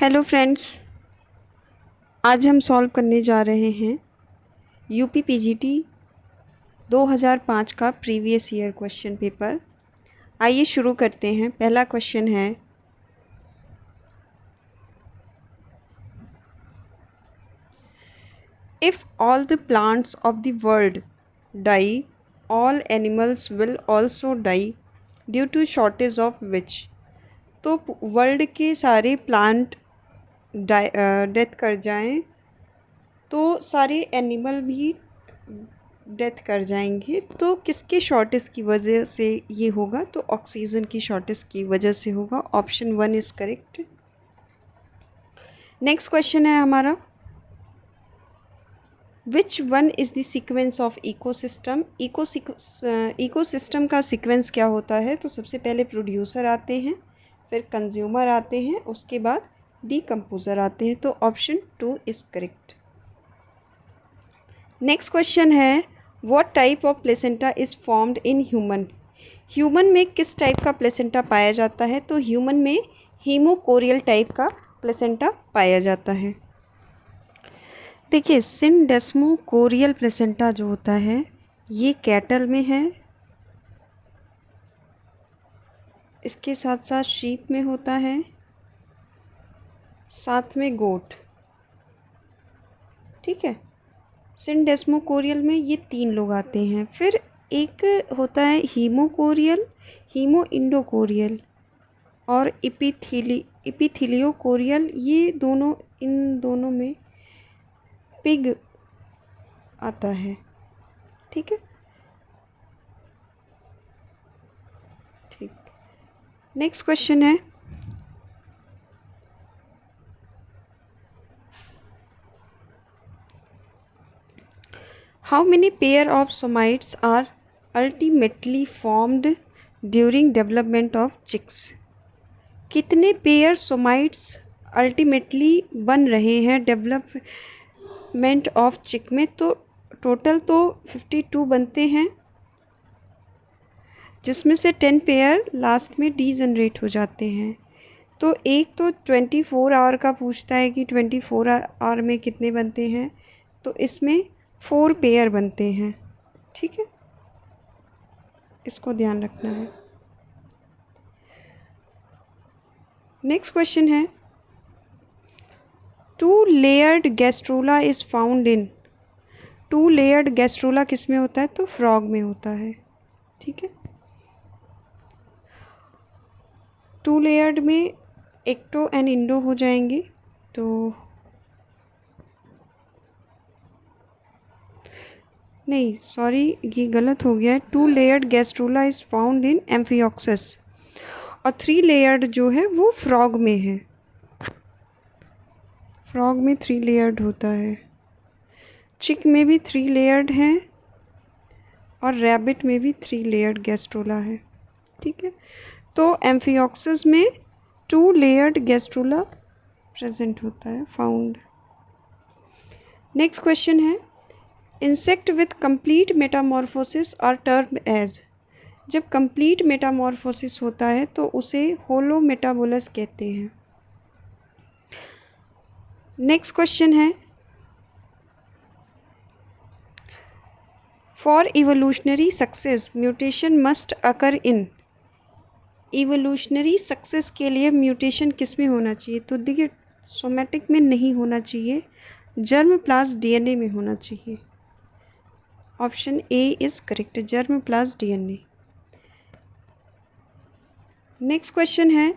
Hello friends, आज हम solve करने जा रहे हैं यूपी पीजीटी 2005 का प्रीवियस ईयर क्वेश्चन पेपर। आइए शुरू करते हैं। पहला क्वेश्चन है, if all the plants of the world die, all animals will also die due to shortage of which. तो वर्ल्ड के सारे प्लांट डेथ कर जाएं तो सारे एनिमल भी डेथ कर जाएंगे। तो किसके शॉर्टेज की वजह से ये होगा? तो ऑक्सीजन की शॉर्टेज की वजह से होगा। Option 1 is correct. Next question है हमारा, which one is the sequence of ecosystem. Ecosystem का सीक्वेंस क्या होता है? तो सबसे पहले प्रोड्यूसर आते हैं, फिर कंज्यूमर आते हैं, उसके बाद डीकम्पोज़र आते हैं। तो option 2 is correct. Next question है, what type of placenta is formed in human. Human में किस टाइप का प्लेसेंटा पाया जाता है? तो ह्यूमन में हीमोकोरियल टाइप का प्लेसेंटा पाया जाता है। देखिए, सिनडेस्मोकोरियल प्लेसेंटा जो होता है ये कैटल में है, इसके साथ साथ शीप में होता है, साथ में गोट। ठीक है, सिनडेस्मोकोरियल में ये 3 लोग आते हैं। फिर एक होता है हीमोकोरियल, हीमो इंडोकोरियल और इपिथीलियोकोरियल। ये दोनों, इन दोनों में पिग आता है। ठीक है, ठीक। नेक्स्ट क्वेश्चन है, how many pair of somites are ultimately formed during development of chicks. कितने पेयर सोमाइट्स अल्टीमेटली बन रहे हैं डेवलपमेंट ऑफ चिक में? तो टोटल तो 52 बनते हैं, जिसमें से 10 पेयर लास्ट में डीजनरेट हो जाते हैं। तो एक तो 24 आवर का पूछता है कि 24 आवर में कितने बनते हैं, तो इसमें 4 पेयर बनते हैं। ठीक है, इसको ध्यान रखना है। नेक्स्ट क्वेश्चन है, 2 layered gastrula is found in. 2 layered gastrula किस में होता है? तो फ्रॉग में होता है। ठीक है, 2 लेयर्ड में एक्टो एंड इंडो हो जाएंगे। तो नहीं, सॉरी, ये गलत हो गया है। 2 layered gastrula is found in amphioxus और 3 लेयर्ड जो है वो फ्रॉग में है। फ्रॉग में 3 लेयर्ड होता है। चिक में भी 3 लेयर्ड हैं और रैबिट में भी 3 लेयर्ड गैस्ट्रोला है। ठीक है, तो एम्फियोक्सस में 2 लेयर्ड गैस्ट्रोला प्रेजेंट होता है, फाउंड। नेक्स्ट क्वेश्चन है, insect with complete metamorphosis are termed as. जब कंप्लीट मेटामॉर्फोसिस होता है तो उसे होलो मेटाबोलस कहते हैं। नेक्स्ट क्वेश्चन है, for evolutionary success mutation must occur in. Evolutionary success के लिए म्यूटेशन किस में होना चाहिए? तो देखिए, सोमेटिक में नहीं होना चाहिए, जर्म प्लस डीएनए में होना चाहिए। Option A is correct, germ plus DNA. Next question है,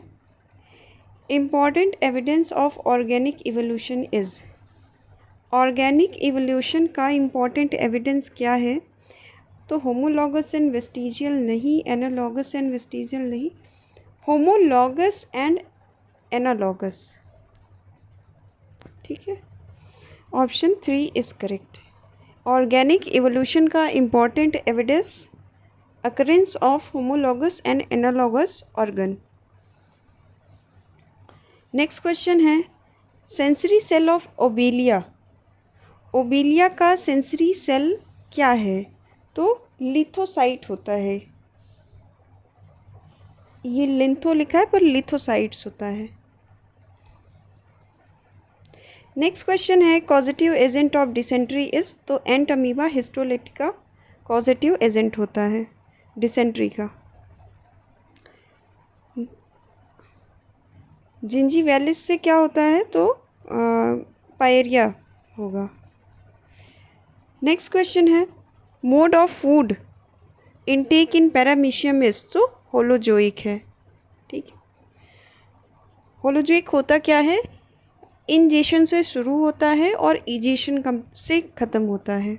important evidence of organic evolution is. Organic evolution का इम्पॉर्टेंट एविडेंस क्या है? तो होमोलॉगस एंड वेस्टिजियल नहीं, एनालॉगस एंड वेस्टिजियल नहीं, होमोलॉगस एंड एनालॉगस। ठीक है, option 3 is correct. Organic evolution का important evidence occurrence of homologous and analogous organ. Next question है, sensory cell of Obelia. Obelia का सेंसरी सेल क्या है? तो लिथोसाइट होता है। ये लिंथो लिखा है पर लिथोसाइट्स होता है। नेक्स्ट क्वेश्चन है causative agent of dysentery is, तो एंट अमीबा हिस्टोलिटिका कॉजेटिव एजेंट होता है डिसेंट्री का। जिंजीवैलिस से क्या होता है, तो पायरिया होगा। नेक्स्ट क्वेश्चन है mode of food intake in paramecium is, तो होलोजोइक है। ठीक है, होलोजोइक होता क्या है, इंजेशन से शुरू होता है और इजेशन से ख़त्म होता है।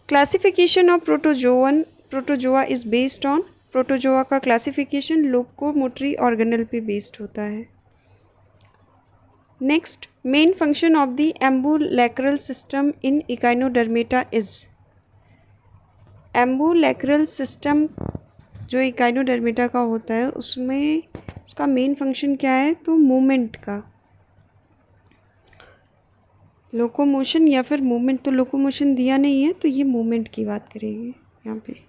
Classification of protozoa is based on, protozoa का क्लासिफिकेशन लोकोमोटरी ऑर्गेनल पे बेस्ड होता है। Next, main function of the ambulacral system in Echinodermata is, ambulacral system जो इकाइनोडर्मेटा का होता है उसमें उसका मेन फंक्शन क्या है, तो मूवमेंट का, लोकोमोशन या फिर मूवमेंट। तो लोकोमोशन दिया नहीं है तो ये मूवमेंट की बात करेंगे यहाँ पे।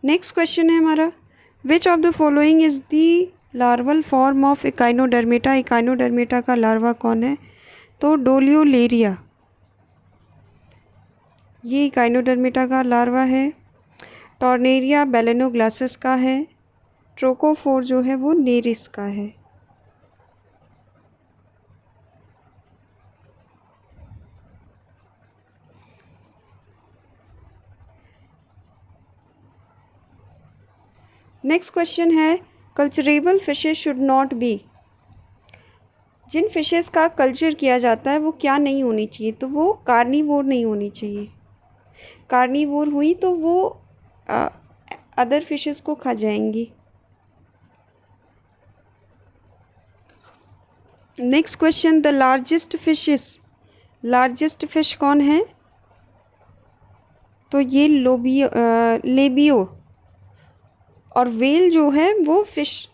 नेक्स्ट क्वेश्चन है हमारा which of the following is the larval form of Echinodermata, Echinodermata का लार्वा कौन है, तो डोलियोलेरिया, ये इकाइनोडर्मेटा का लार्वा है। टॉर्नेरिया बेलेनोग्लासिस का है। ट्रोकोफोर जो है वो नेरिस का है। नेक्स्ट क्वेश्चन है culturable fishes should not be, जिन फिशेस का कल्चर किया जाता है वो क्या नहीं होनी चाहिए, तो वो कार्निवोर नहीं होनी चाहिए। कार्निवोर हुई तो वो अदर फिशेस को खा जाएंगी। Next question the largest fishes, largest fish कौन है, तो ये लेबियो, और वेल जो है वो फिश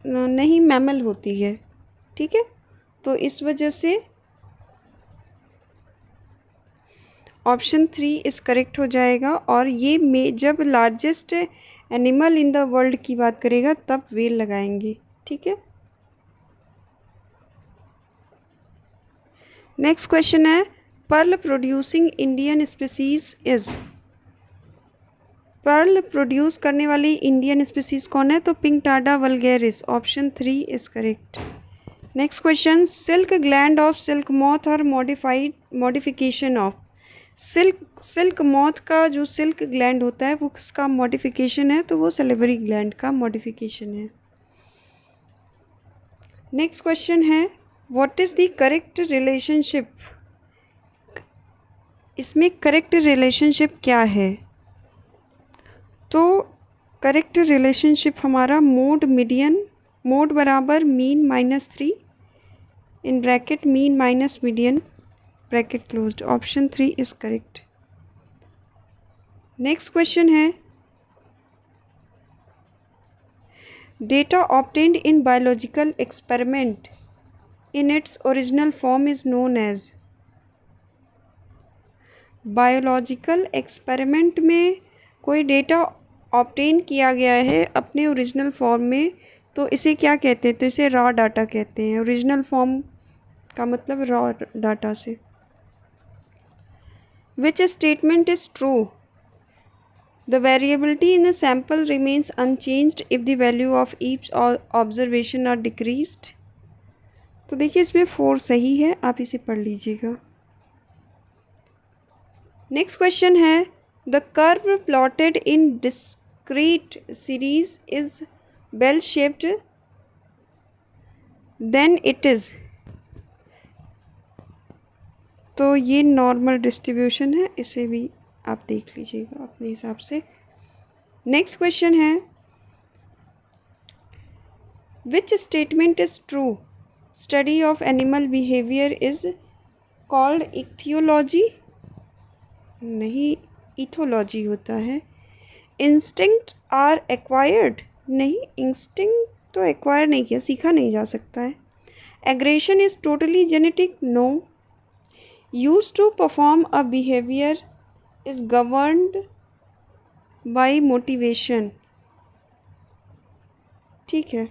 नहीं मैमल होती है। ठीक है, तो इस वजह से ऑप्शन 3 इस करेक्ट हो जाएगा। और ये जब largest animal in the world की बात करेगा तब वेल लगाएंगे। ठीक है, नेक्स्ट क्वेश्चन है pearl producing Indian species is, pearl produce करने वाली इंडियन स्पीसीज कौन है, तो Pinctada vulgaris, option 3 is correct. Next question silk gland of silk moth और मॉडिफिकेशन ऑफ, सिल्क मॉथ का जो सिल्क ग्लैंड होता है वो किसका मॉडिफिकेशन है, तो वो सलिवरी ग्लैंड का मॉडिफिकेशन है। नेक्स्ट क्वेश्चन है what is the correct relationship, इसमें करेक्ट रिलेशनशिप क्या है, तो करेक्ट रिलेशनशिप हमारा मोड मीडियन, मोड बराबर mean -3 in bracket mean minus median bracket closed, option 3 is correct. Next question है data obtained in biological experiment in its original form is known as, biological experiment में कोई data obtain किया गया है अपने original form में, तो इसे क्या कहते हैं, तो इसे रॉ डाटा कहते हैं। ओरिजिनल फॉर्म का मतलब रॉ डाटा से। Which statement is true, the variability in the sample remains unchanged if the value of each observation are decreased, तो देखिए इसमें 4 सही है, आप इसे पढ़ लीजिएगा। नेक्स्ट क्वेश्चन है the curve plotted in discrete series is bell shaped then it is, तो ये नॉर्मल डिस्ट्रीब्यूशन है, इसे भी आप देख लीजिएगा अपने हिसाब से। नेक्स्ट क्वेश्चन है which statement is true, study of animal behaviour is called ethiology, नहीं इथोलॉजी होता है। इंस्टिंक्ट आर एक्वायर्ड, नहीं इंस्टिंक्ट तो एक्वायर नहीं किया, सीखा नहीं जा सकता है। Aggression is totally genetic, no. Use to perform a behaviour is governed by motivation, ठीक है,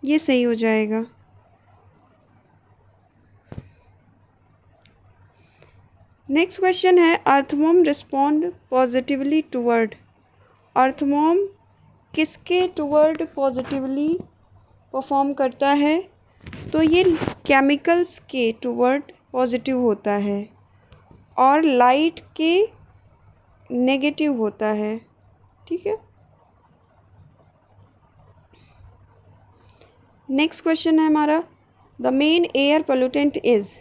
ये सही हो जाएगा। नेक्स्ट क्वेश्चन है earthworm respond positively toward. Earthworm किसके टूवर्ड पॉजिटिवली परफॉर्म करता है? तो ये केमिकल्स के टूवर्ड पॉजिटिव होता है और लाइट के नेगेटिव होता है। ठीक है, नेक्स्ट क्वेश्चन है हमारा the main air pollutant is.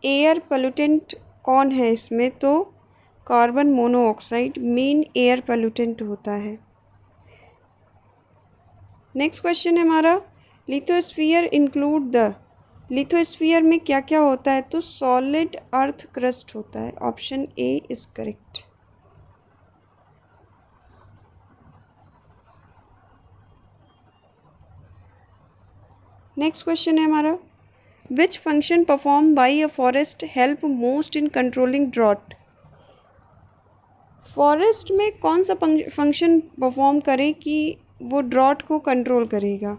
Air pollutant कौन है इसमें? तो carbon monoxide main air pollutant होता है। नेक्स्ट क्वेश्चन है हमारा लिथोस्फीयर इंक्लूड द। लिथोस्फीयर में क्या क्या होता है? तो सॉलिड अर्थ क्रस्ट होता है। Option A is correct. Next question है हमारा which function perform by a forest help most in controlling drought. Forest में कौन सा फंक्शन परफॉर्म करे कि वो ड्रॉट को कंट्रोल करेगा?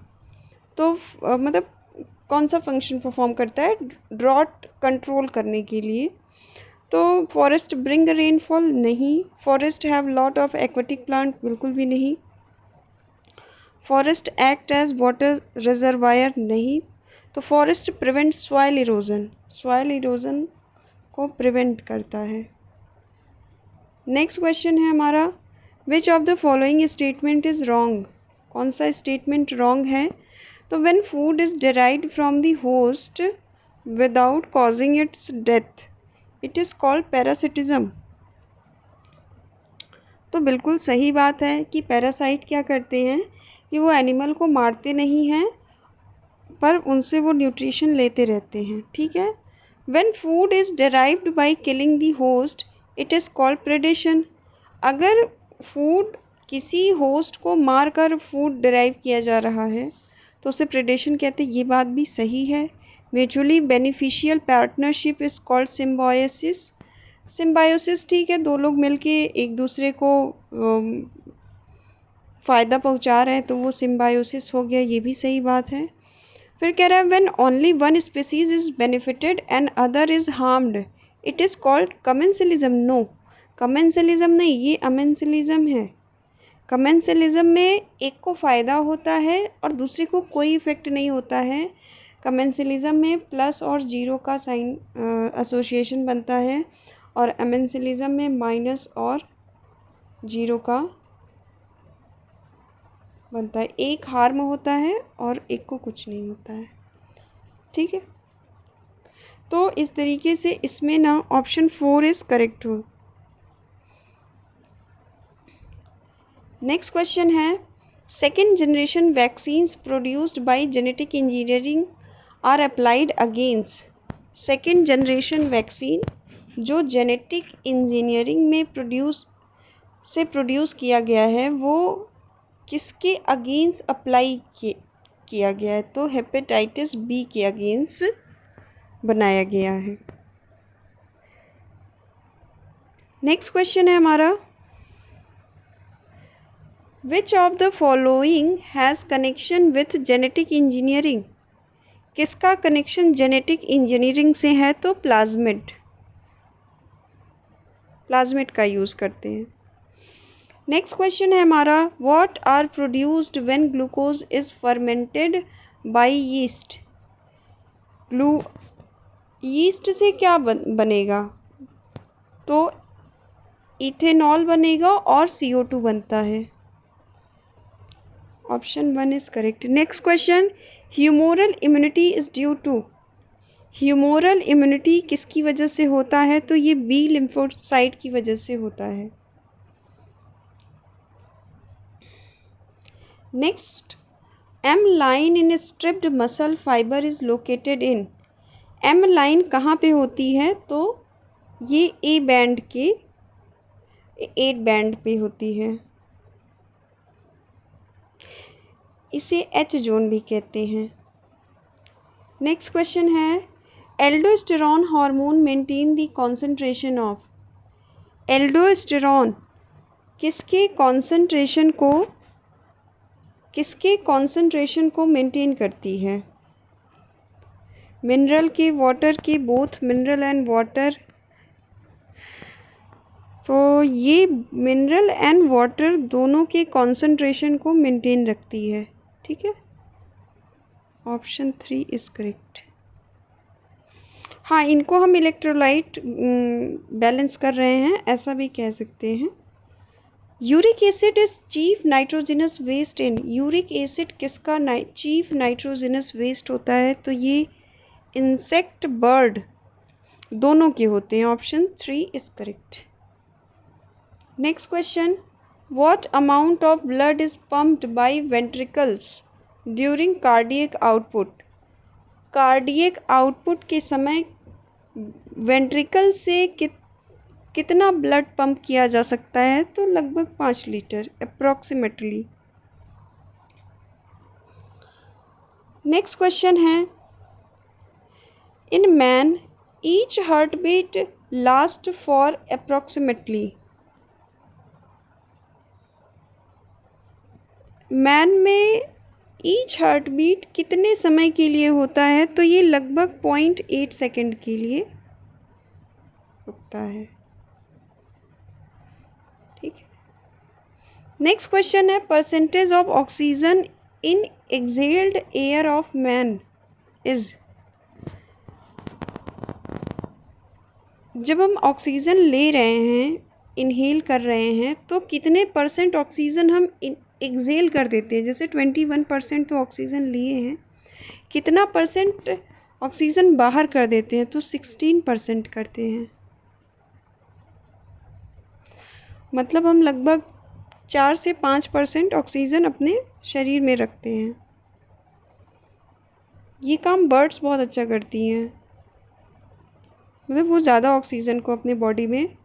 तो मतलब कौन सा फंक्शन परफॉर्म करता है ड्रॉट कंट्रोल करने के लिए? तो फॉरेस्ट ब्रिंग रेनफॉल नहीं। Forest have lot of aquatic plant बिल्कुल भी नहीं। Forest act as water reservoir नहीं। तो forest prevent soil erosion. Soil erosion को प्रिवेंट करता है। नेक्स्ट क्वेश्चन है हमारा which of the following statement is wrong. कौन सा स्टेटमेंट रॉन्ग है? तो when food is derived from the host without causing its death it is called parasitism. तो बिल्कुल सही बात है कि पैरासाइट क्या करते हैं कि वो एनिमल को मारते नहीं हैं पर उनसे वो न्यूट्रिशन लेते रहते हैं। ठीक है, when food is derived by killing the host it is called predation. अगर फूड किसी होस्ट को मार कर फूड डिराइव किया जा रहा है तो उसे प्रेडेशन कहते हैं। ये बात भी सही है। Mutually beneficial partnership is called symbiosis. Symbiosis ठीक है, दो लोग मिलके एक दूसरे को फ़ायदा पहुंचा रहे हैं तो वो सिम्बायोसिस हो गया। ये भी सही बात है। फिर कह रहा है when only one species is benefited and other is harmed it is called commensalism. No, commensalism नहीं, ये अमेंसलिज्म है। कमेंसलिज्म में एक को फ़ायदा होता है और दूसरे को कोई इफ़ेक्ट नहीं होता है। कमेंसलिज्म में प्लस और जीरो का साइन एसोसिएशन बनता है और अमेंसलिज्म में माइनस और जीरो का बनता है। एक हार्म होता है और एक को कुछ नहीं होता है। ठीक है, तो इस तरीके से इसमें ना ऑप्शन 4 इज़ करेक्ट हो। नेक्स्ट क्वेश्चन है second generation vaccines produced by genetic engineering are applied against. Second generation vaccine जो जेनेटिक इंजीनियरिंग में प्रोड्यूस किया गया है वो किसके अगेंस्ट अप्लाई किया गया है? तो हेपेटाइटिस बी के अगेंस्ट बनाया गया है। नेक्स्ट क्वेश्चन है हमारा which of the following has connection with genetic engineering. किसका कनेक्शन जेनेटिक इंजीनियरिंग से है? तो प्लाज्मिड का यूज़ करते हैं। नेक्स्ट क्वेश्चन है हमारा what are produced when glucose is fermented by yeast. Yeast से क्या बनेगा? तो इथेनॉल बनेगा और CO2 बनता है। Option 1 is correct. Next question humoral immunity is due to. Humoral immunity किसकी वजह से होता है? तो ये बी लिम्फोसाइट की वजह से होता है। Next M line in striped muscle fibre is located in. M line कहाँ पे होती है? तो ये ए बैंड के 8 बैंड पे होती है। इसे एच जोन भी कहते हैं। नेक्स्ट क्वेश्चन है aldosterone hormone maintain the concentration of. Aldosterone किसके कॉन्सेंट्रेशन को किसके कॉन्सेंट्रेशन को मेंटेन करती है? मिनरल के, वाटर के, बोथ मिनरल एंड वाटर। तो ये मिनरल एंड वाटर दोनों के कॉन्सेंट्रेशन को मेंटेन रखती है। ठीक है, ऑप्शन 3 इज करेक्ट। हाँ, इनको हम इलेक्ट्रोलाइट बैलेंस कर रहे हैं, ऐसा भी कह सकते हैं। Uric acid is chief nitrogenous waste in. Uric acid किसका चीफ नाइट्रोजनस वेस्ट होता है? तो ये इंसेक्ट, बर्ड दोनों के होते हैं। Option 3 is correct. Next question, what amount of blood is pumped bye ventricles during cardiac output. Cardiac output के समय वेंट्रिकल से कितना ब्लड पंप किया जा सकता है? तो लगभग 5 लीटर अप्रॉक्सीमेटली। नेक्स्ट क्वेश्चन है, in man each heart beat last for approximately. Man में ईच हार्ट बीट कितने समय के लिए होता है? तो ये लगभग 0.8 सेकेंड के लिए रुकता है। ठीक है, नेक्स्ट क्वेश्चन है, percentage of oxygen in exhaled air of man is. जब हम ऑक्सीजन ले रहे हैं, इनहेल कर रहे हैं, तो कितने परसेंट ऑक्सीजन हम एक्सहेल कर देते हैं? जैसे 21% तो ऑक्सीजन लिए हैं, कितना परसेंट ऑक्सीजन बाहर कर देते हैं? तो 16% करते हैं। मतलब हम लगभग 4 से 5% ऑक्सीजन अपने शरीर में रखते हैं। ये काम बर्ड्स बहुत अच्छा करती हैं, मतलब वो ज़्यादा ऑक्सीजन को अपने बॉडी में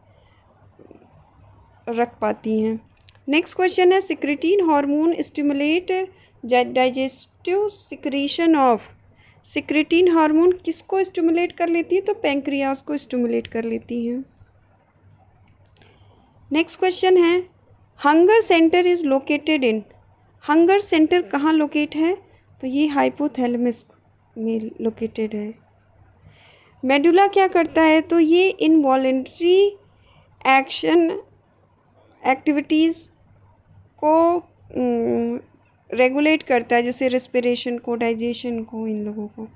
रख पाती हैं। नेक्स्ट क्वेश्चन है, secretin hormone stimulate digestive secretion of. Secretin hormone किसको स्टिमुलेट कर लेती है? तो पैंक्रियाज को स्टिमुलेट कर लेती हैं। नेक्स्ट क्वेश्चन है, hunger centre is located in. Hunger centre कहाँ लोकेट है? तो ये हाइपोथैलेमस में लोकेटेड है। मेडुला क्या करता है? तो ये इनवॉलेंट्री एक्टिविटीज़ को रेगुलेट करता है, जैसे रेस्पिरेशन को, डाइजेशन को, इन लोगों को।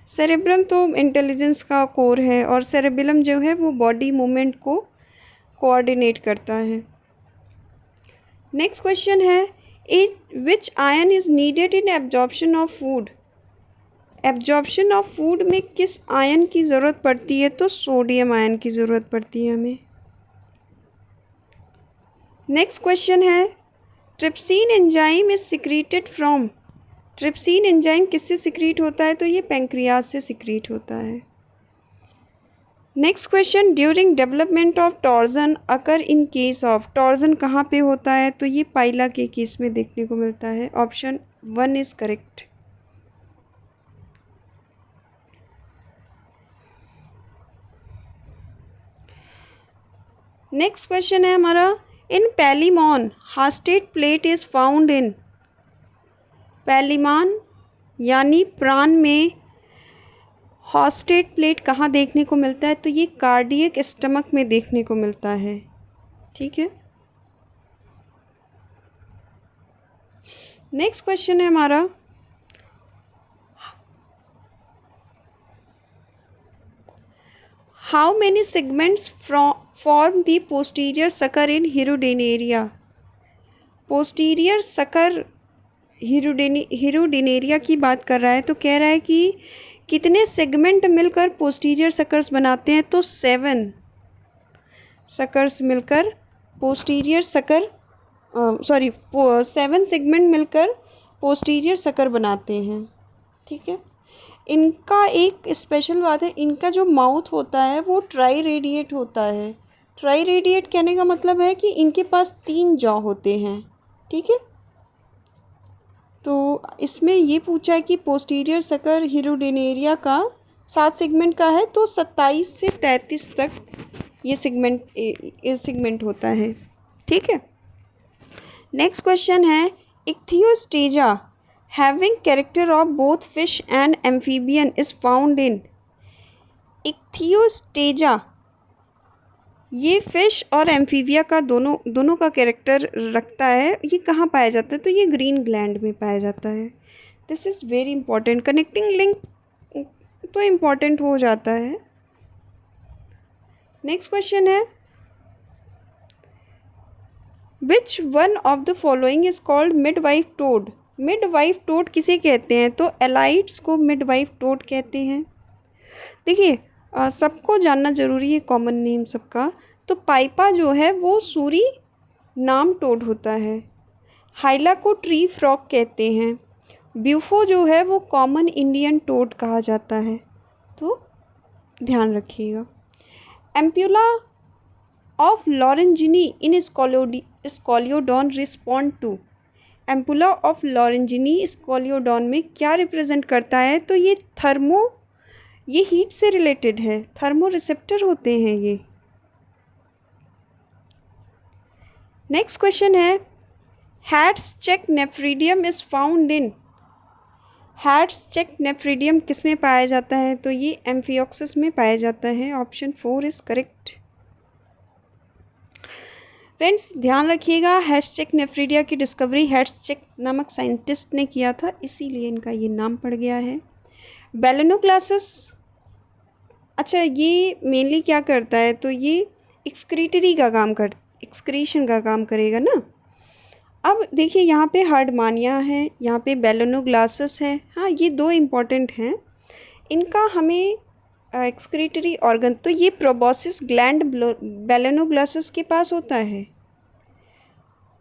सेरेब्रम तो इंटेलिजेंस का कोर है, और सेरेबेलम जो है वो बॉडी मूवमेंट को कोऑर्डिनेट करता है। नेक्स्ट क्वेश्चन है, विच ion is needed in absorption of food. Absorption of food में किस आयन की ज़रूरत पड़ती है? तो सोडियम आयन की ज़रूरत पड़ती है हमें। नेक्स्ट क्वेश्चन है, trypsin enzyme is secreted from. Trypsin enzyme किससे सिक्रीट होता है? तो ये पैंक्रियाज से सिक्रीट होता है। Next question, during development of torsion occur in case of. Torsion कहाँ पे होता है? तो ये पाइला के केस में देखने को मिलता है। Option 1 is correct. Next question है हमारा, इन पैलीमॉन हास्टेट प्लेट इज़ फाउंड इन। पैलीमान यानी प्राण में हॉस्टेट प्लेट कहाँ देखने को मिलता है? तो ये कार्डियक स्टमक में देखने को मिलता है। ठीक है, नेक्स्ट क्वेश्चन है हमारा, how many segments form the posterior sucker in Hirudinaria. Posterior sucker Hirudinaria की बात कर रहा है, तो कह रहा है कि कितने सेगमेंट मिलकर पोस्टीरियर सकर्स बनाते हैं? तो 7 सकर्स मिलकर पोस्टीरियर सकर 7 सेगमेंट मिलकर पोस्टीरियर सकर बनाते हैं। ठीक है, इनका एक स्पेशल बात है, इनका जो माउथ होता है वो ट्राई रेडिएट होता है। ट्राई रेडिएट कहने का मतलब है कि इनके पास 3 जॉ होते हैं। ठीक है, तो इसमें ये पूछा है कि पोस्टीरियर सकर हिरुडेनेरिया का 7 सेगमेंट का है, तो 27 से 33 तक ये सेगमेंट होता है। ठीक है, नेक्स्ट क्वेश्चन है, Ichthyostega having character of both fish and amphibian is found in. Ichthyostega ये फिश और एम्फीबिया का दोनों का कैरेक्टर रखता है। ये कहाँ पाया जाता है? तो ये ग्रीन ग्लैंड में पाया जाता है। This is very important. Connecting link तो इम्पॉर्टेंट हो जाता है। नेक्स्ट क्वेश्चन है, which one of the following is called midwife toad. Midwife toad किसे कहते हैं? तो एलाइट्स को मिडवाइफ टोड कहते हैं। देखिए सबको जानना ज़रूरी है कॉमन नेम सबका। तो पाइपा जो है वो सूरी नाम टोड होता है। हाइला को ट्री फ्रॉग कहते हैं। ब्यूफो जो है वो कॉमन इंडियन टोड कहा जाता है, तो ध्यान रखिएगा। Ampulla of Lorenzini in Scoliodon respond to. Ampulla of Lorenzini Scoliodon में क्या रिप्रेजेंट करता है? तो ये हीट से रिलेटेड है, थर्मो रिसेप्टर होते हैं ये। नेक्स्ट क्वेश्चन है, Hatschek's nephridium is found in. Hatschek's nephridium किस में पाया जाता है? तो ये एम्फियोक्सिस में पाया जाता है। Option 4 is correct. फ्रेंड्स ध्यान रखिएगा, हैट्स-चेक नेफ्रीडिया की डिस्कवरी हैट्स-चेक नामक साइंटिस्ट ने किया था, इसीलिए इनका ये नाम पड़ गया है। बेलेनोक्लासिस, अच्छा ये मेनली क्या करता है? तो ये एक्सक्रीशन का काम करेगा ना। अब देखिए यहाँ पे हार्डमानिया है, यहाँ पे बेलेनोग्लासिस है। हाँ ये दो इम्पॉर्टेंट हैं। इनका हमें एक्सक्रीटरी ऑर्गन, तो ये प्रोबोसिस ग्लैंड बेलेनोग्लासिस के पास होता है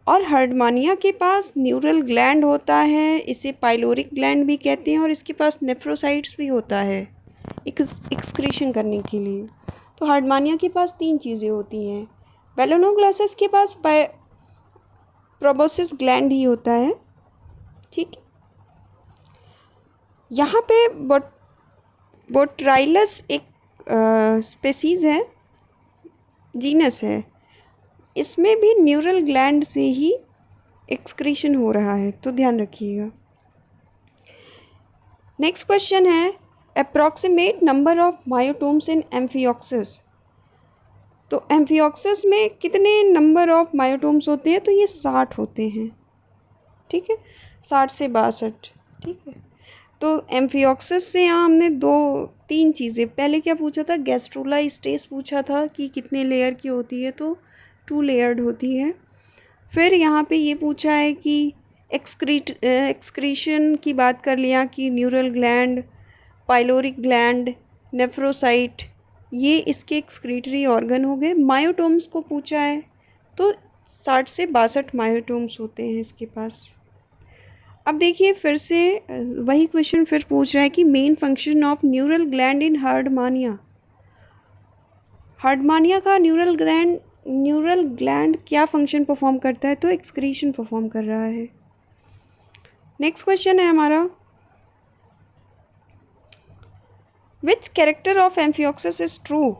और हार्डमानिया के पास न्यूरल ग्लैंड होता है। इसे पाइलोरिक ग्लैंड भी कहते हैं और इसके पास नेफ्रोसाइट्स भी होता है एक्सक्रीशन करने के लिए। तो हार्डमानिया के पास 3 चीज़ें होती हैं। बेलेनोग्लासिस के पास प्रोबोसिस ग्लैंड ही होता है। ठीक है, यहाँ पे बोट्राइलस एक स्पेसीज़ है, जीनस है, इसमें भी न्यूरल ग्लैंड से ही एक्सक्रीशन हो रहा है, तो ध्यान रखिएगा। नेक्स्ट क्वेश्चन है, approximate number of myotomes in amphioxus. तो एम्फियोक्सिस में कितने नंबर ऑफ मायोटोम्स होते हैं? तो ये 60 होते हैं। ठीक है, 60 से 62। ठीक है, तो एम्फियोक्सिस से यहाँ हमने 2-3 चीज़ें, पहले क्या पूछा था? गैस्ट्रोला स्टेज पूछा था कि कितने लेयर की होती है, तो 2 लेयर्ड होती है। फिर यहाँ पे ये पूछा है कि एक्सक्रीशन की बात कर लिया कि न्यूरल ग्लैंड, पाइलोरिक ग्लैंड, नेफ्रोसाइट, ये इसके एक्सक्रीटरी ऑर्गन हो गए। मायोटोम्स को पूछा है, तो 60 से 62 मायोटोम्स होते हैं इसके पास। अब देखिए फिर से वही क्वेश्चन फिर पूछ रहा है कि main function of neural gland in Herdmania. Herdmania का न्यूरल ग्लैंड क्या फंक्शन परफॉर्म करता है? तो एक्सक्रीशन परफॉर्म कर रहा है। नेक्स्ट क्वेश्चन है हमारा, विच character of amphioxus is true.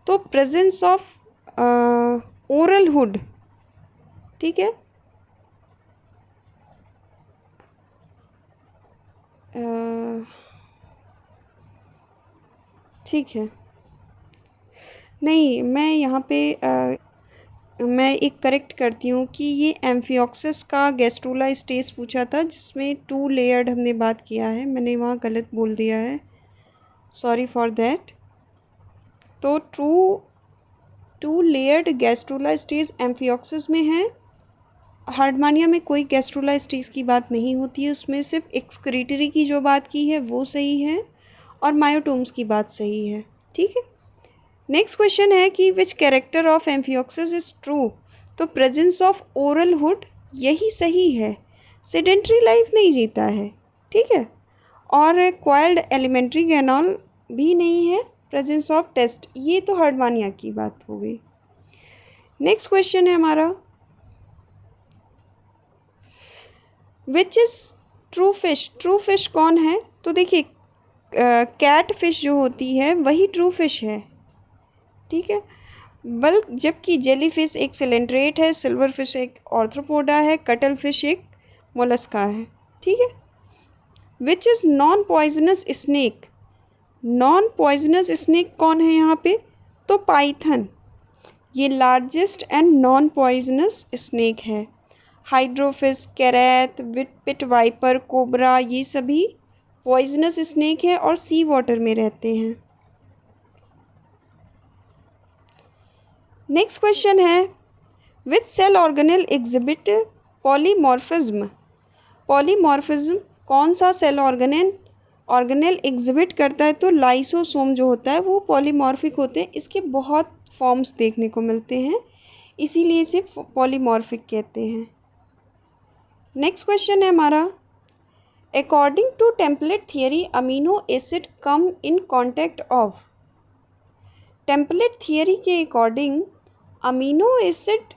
तो प्रेजेंस ऑफ ओरल हुड। ठीक है, ठीक है, नहीं मैं यहाँ पे मैं एक करेक्ट करती हूँ कि ये एम्फियोक्सिस का गैस्ट्रोला स्टेज पूछा था, जिसमें 2 लेयर्ड हमने बात किया है, मैंने वहाँ गलत बोल दिया है, सॉरी फॉर दैट। तो 2 लेयर्ड गैस्ट्रोला स्टेज एम्फियोक्सिस में है। हार्डमानिया में कोई गैस्ट्रोला स्टेज की बात नहीं होती है, उसमें सिर्फ एक्सक्रीटरी की जो बात की है वो सही है और मायोटोम्स की बात सही है। ठीक है, नेक्स्ट क्वेश्चन है कि विच character of amphioxus is true. तो प्रेजेंस ऑफ ओरल हुड, यही सही है, सेडेंट्री लाइफ नहीं जीता है। ठीक है, और क्वाइल्ड एलिमेंट्री गैनॉल भी नहीं है। प्रेजेंस ऑफ टेस्ट, ये तो हार्डमानिया की बात हो गई। नेक्स्ट क्वेश्चन है हमारा, which is true fish. True fish कौन है? तो देखिए कैट फिश जो होती है वही ट्रू फिश है। ठीक है, बल्क, जबकि जेलीफिश एक सिलेंड्रेट है, सिल्वरफिश एक ऑर्थ्रोपोडा है, कटल फिश एक मोलस्का है। ठीक है। Which is non poisonous snake, non poisonous snake कौन है यहाँ पे, तो पाइथन, ये largest and non poisonous snake है। Hydrophis, krait, pit viper, cobra, ये सभी पॉइजनस स्नेक है और सी वाटर में रहते हैं। नेक्स्ट क्वेश्चन है, which cell organelle exhibit polymorphism, polymorphism कौन सा सेल ऑर्गेनेल एग्जिबिट करता है, तो लाइसोसोम जो होता है वो पॉलीमॉर्फिक होते हैं। इसके बहुत फॉर्म्स देखने को मिलते हैं, इसीलिए इसे पॉलीमॉर्फिक कहते हैं। नेक्स्ट क्वेश्चन है हमारा, according to template theory amino acid come in contact of, template theory के अकॉर्डिंग अमीनो एसिड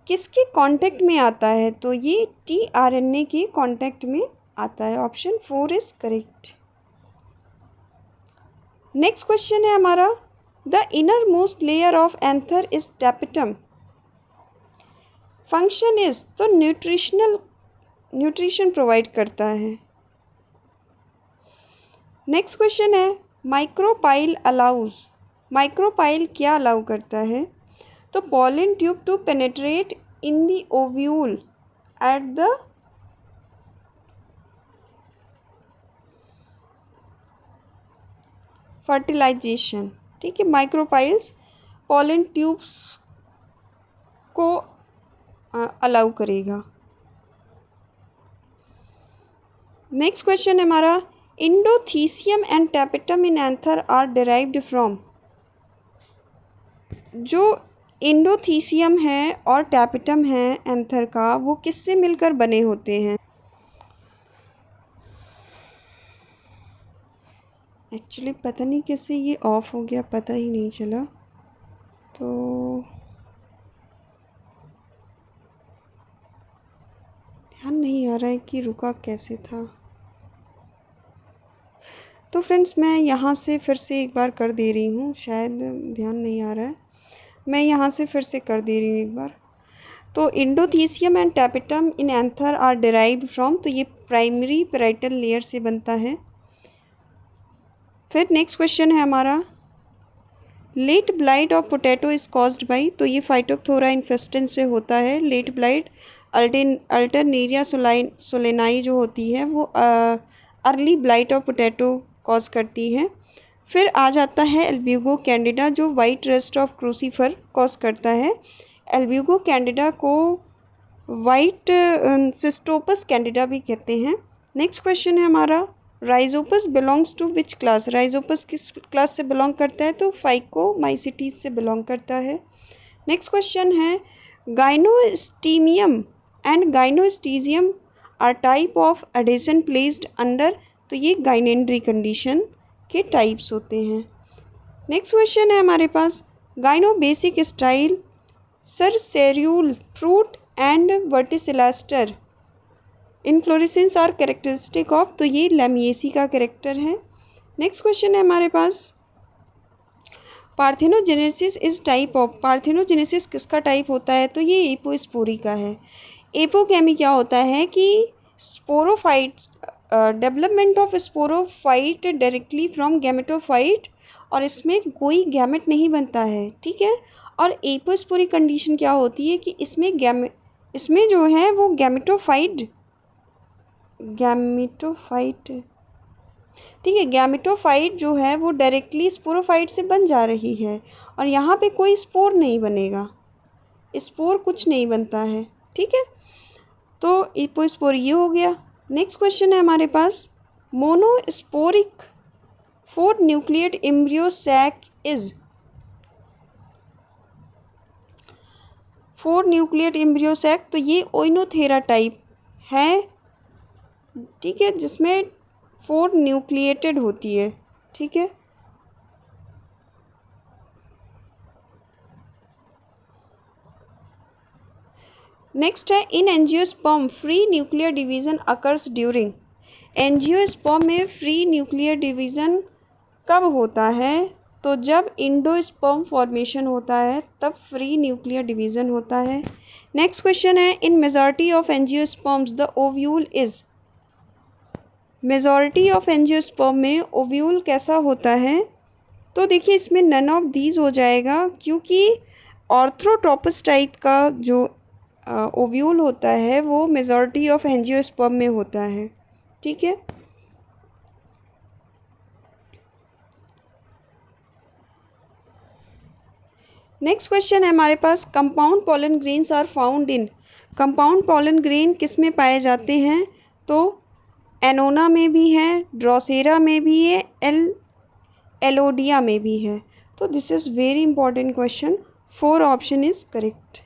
किसके कांटेक्ट में आता है, तो ये टीआरएनए के कांटेक्ट में आता है। Option 4 is correct. Next question है हमारा, the inner most layer of anther is tapetum, function is, तो न्यूट्रिशन प्रोवाइड करता है। नेक्स्ट क्वेश्चन है, माइक्रोपाइल अलाउज, माइक्रोपाइल क्या अलाउ करता है, तो pollen tube to penetrate in the ovule at the fertilization. ठीक है, माइक्रोपाइल्स पॉलन ट्यूब्स को अलाउ करेगा। नेक्स्ट क्वेश्चन है हमारा, endothecium and tapetum in anther are derived from, जो इंडोथीसियम है और टैपिटम है एंथर का, वो किससे मिलकर बने होते हैं। एक्चुअली पता नहीं कैसे ये ऑफ हो गया, पता ही नहीं चला, तो ध्यान नहीं आ रहा है कि रुका कैसे था। तो फ्रेंड्स मैं यहाँ से फिर से एक बार कर दे रही हूँ, शायद ध्यान नहीं आ रहा है, मैं यहाँ से फिर से कर दे रही हूँ एक बार। तो endothecium and tapetum in anther are derived from, तो ये प्राइमरी पैराइटल लेयर से बनता है। फिर नेक्स्ट क्वेश्चन है हमारा, late blight of potato is caused by, तो ये फाइटोप्थोरा इन्फेस्टेंस से होता है। लेट ब्लाइट अल्टरनेरिया सोलेनाई जो होती है वो early blight of potato cause करती है। फिर आ जाता है एल्ब्यूगो कैंडिडा जो white rust of crucifer cause करता है। एल्ब्यूगो कैंडिडा को वाइट सिस्टोपस कैंडिडा भी कहते हैं। नेक्स्ट क्वेश्चन है हमारा, Rhizopus belongs to which class, Rhizopus किस क्लास से बिलोंग करता है, तो फाइकोमाइसिटीज से बिलोंग करता है। नेक्स्ट क्वेश्चन है, gynostemium and gynostegium are type of adhesion placed under, तो ये गाइनेंड्री कंडीशन के टाइप्स होते हैं। नेक्स्ट क्वेश्चन है हमारे पास, gynobasic style carcerule fruit and verticillaster inflorescence are characteristic of, तो ये लैमिएसी का कैरेक्टर है। नेक्स्ट क्वेश्चन है हमारे पास, parthenogenesis is type of, parthenogenesis किसका टाइप होता है, तो ये एपोस्पोरी का है। एपोकेमी क्या होता है कि sporophyte, development of sporophyte directly from gametophyte, और इसमें कोई गैमेट नहीं बनता है। ठीक है, और एपोस्पोरी कंडीशन क्या होती है कि इसमें जो है वो गैमेटोफाइट, ठीक है, गैमेटोफाइट जो है वो डायरेक्टली स्पोरोफाइट से बन जा रही है, और यहाँ पे कोई स्पोर नहीं बनेगा, स्पोर कुछ नहीं बनता है। ठीक है, तो एपोस्पोर ये हो गया। नेक्स्ट क्वेश्चन है हमारे पास, monosporic 4 nucleate embryo sac is, 4 nucleate embryo sac, तो ये ओइनोथेरा टाइप है। ठीक है, जिसमें 4 न्यूक्लिएटेड होती है। ठीक है, नेक्स्ट है, इन angiosperm free nuclear division occurs during, angiosperm में फ्री न्यूक्लियर डिवीज़न कब होता है, तो जब इंडोस्पर्म फॉर्मेशन होता है तब फ्री न्यूक्लियर डिवीज़न होता है। नेक्स्ट क्वेश्चन है, इन majority of angiosperms the ovule is. Majority of angiosperm में ओव्यूल कैसा होता है? तो देखिए इसमें नन ऑफ दीज हो जाएगा, क्योंकि ऑर्थ्रोट्रोपस टाइप का जो ओव्यूल होता है वो मेजॉरिटी ऑफ एंजियोस्पर्म में होता है। ठीक है, नेक्स्ट क्वेश्चन है हमारे पास, compound pollen grains are found in. Compound pollen grain किस में पाए जाते हैं? तो एनोना में भी है, ड्रोसेरा में भी है, एलोडिया में भी है। तो this is very important question, 4 option is correct.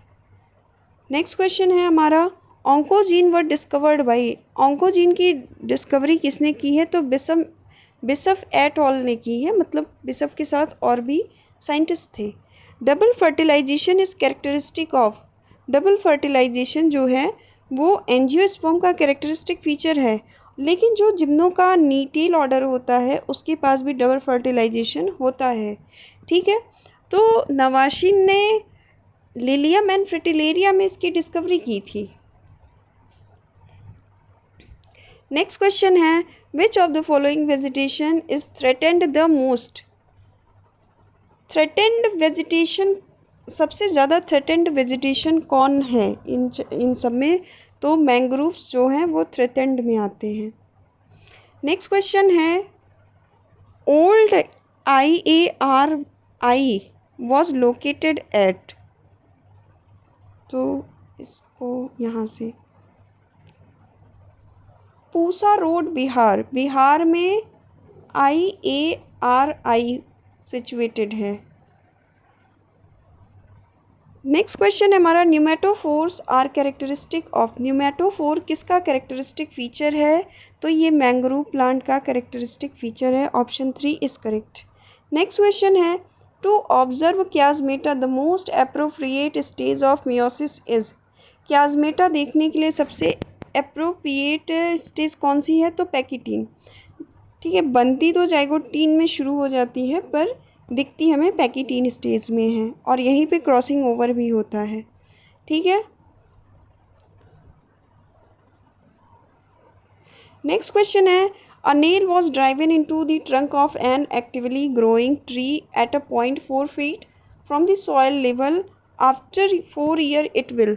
Next question है हमारा, oncogene were discovered by. Oncogene की डिस्कवरी किसने की है? तो बिशप एट ऑल ने की है, मतलब बिशप के साथ और भी साइंटिस्ट थे। Double fertilization is characteristic of. Double fertilization जो है वो एंजियोस्पर्म का कैरेक्टरिस्टिक फीचर है, लेकिन जो जिम्नो का नीटेल ऑर्डर होता है उसके पास भी डबल फर्टिलाइजेशन होता है। ठीक है, तो नवाशिन ने लिलियम एंड फ्रिटिलेरिया में इसकी डिस्कवरी की थी। नेक्स्ट क्वेश्चन है, which of the following vegetation is threatened the most. Threatened vegetation, सबसे ज़्यादा थ्रेटेंड वेजिटेशन कौन है इन सब में? तो मैंग्रोव्स जो हैं वो थ्रेटेंड में आते हैं। नेक्स्ट क्वेश्चन है, old IARI was located at. तो इसको यहाँ से, पूसा रोड बिहार, बिहार में IARI सिचुएटेड है। नेक्स्ट क्वेश्चन है हमारा, pneumatophores are characteristic of. Pneumatophore किसका कैरेक्टरिस्टिक फीचर है? तो ये मैंग्रोव प्लांट का कैरेक्टरिस्टिक फीचर है। Option 3 is correct. Next question है, to observe chiasmata the most appropriate stage of meiosis is. Chiasmata देखने के लिए सबसे अप्रोप्रिएट स्टेज कौन सी है? तो पैकिटीन। ठीक है, बनती तो जाइगोटीन में शुरू हो जाती है पर दिखती हमें पैकिटीन स्टेज में है, और यहीं पे क्रॉसिंग ओवर भी होता है। ठीक है, नेक्स्ट क्वेश्चन है, a nail was driven into the trunk of an actively growing tree at a point 4 feet from the soil level after 4 years it will.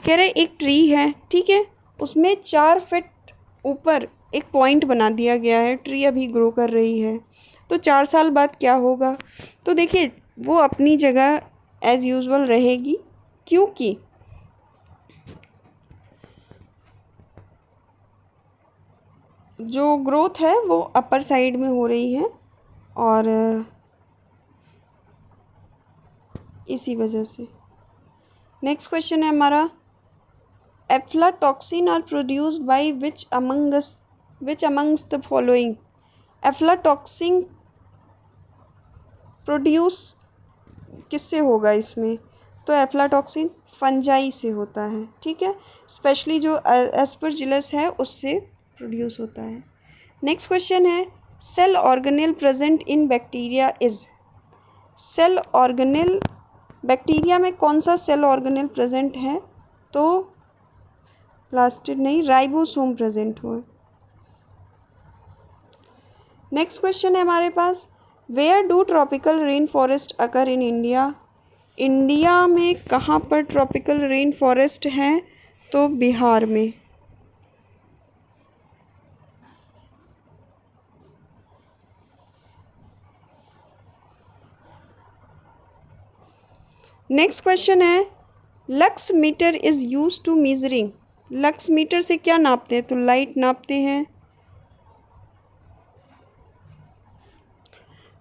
कह रहे एक ट्री है, ठीक है, उसमें 4 फीट ऊपर एक पॉइंट बना दिया गया है, ट्री अभी ग्रो कर रही है, तो 4 साल बाद क्या होगा? तो देखिए वो अपनी जगह एज़ यूजुअल रहेगी, क्योंकि जो ग्रोथ है वो अपर साइड में हो रही है, और इसी वजह से। नेक्स्ट क्वेश्चन है हमारा, aflatoxins are produced by which amongst the following. Aflatoxin produce किससे होगा इसमें? तो एफ्लाटॉक्सिन फंजाई से होता है। ठीक है, स्पेशली जो एस्परजिलस है उससे प्रोड्यूस होता है। नेक्स्ट क्वेश्चन है, cell organelle present in bacteria is. Cell organelle, bacteria में कौन सा सेल ऑर्गेनेल प्रेजेंट है? तो प्लास्टिड नहीं, राइबोसोम प्रेजेंट हुआ। नेक्स्ट क्वेश्चन है हमारे पास, where do tropical rain forest occur in India. India में कहाँ पर ट्रॉपिकल रेन फॉरेस्ट हैं? तो बिहार में। नेक्स्ट क्वेश्चन है, lux meter is use to measuring. Lux meter से क्या नापते हैं? तो लाइट नापते हैं।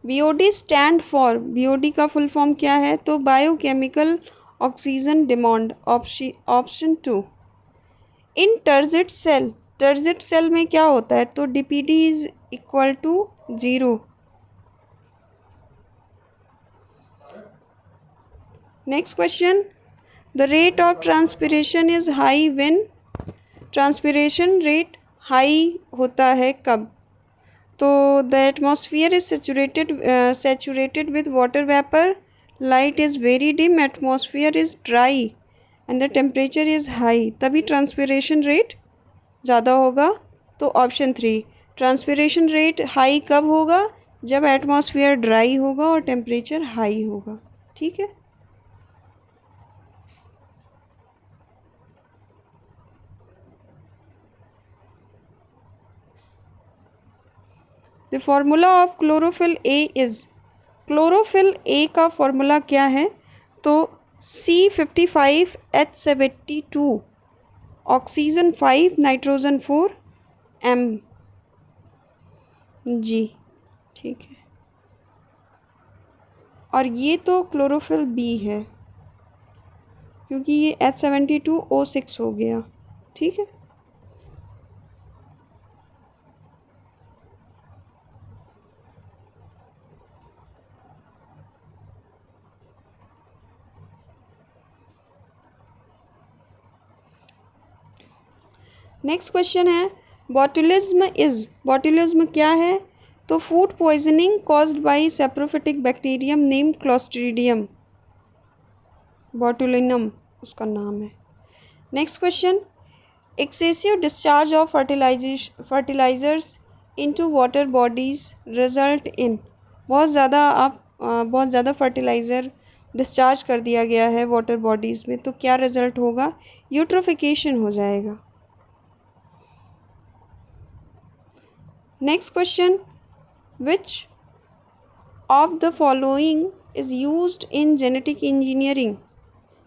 BOD स्टैंड फॉर, BOD का फुल फॉर्म क्या है? तो biochemical oxygen demand, option 2। In turgid cell, turgid cell में क्या होता है? तो DPD is equal to 0। Next question, the rate of transpiration is high when. Transpiration rate high होता है कब? तो the atmosphere is saturated with water vapour, light is very dim, atmosphere is dry and the temperature is high, तभी transpiration rate ज़्यादा होगा। तो option 3, transpiration rate high कब होगा? जब एटमॉस्फेयर ड्राई होगा और टेम्परेचर हाई होगा। ठीक है। The formula of chlorophyll a is, chlorophyll a का फॉर्मूला क्या है? तो C55H72, ऑक्सीजन 5, नाइट्रोजन 4, M। जी ठीक है। और ये तो क्लोरोफिल बी है, क्योंकि ये H72O6 हो गया। ठीक है। नेक्स्ट क्वेश्चन है, बॉटुलिज्म क्या है? तो food poisoning caused by saprophytic bacterium name Clostridium botulinum उसका नाम है। Next question, excessive discharge of fertilizers into water bodies result in, बहुत ज़्यादा फर्टिलाइज़र डिस्चार्ज कर दिया गया है वाटर बॉडीज़ में, तो क्या रिजल्ट होगा? यूट्रोफिकेशन हो जाएगा। Next question, which of the following is used in genetic engineering,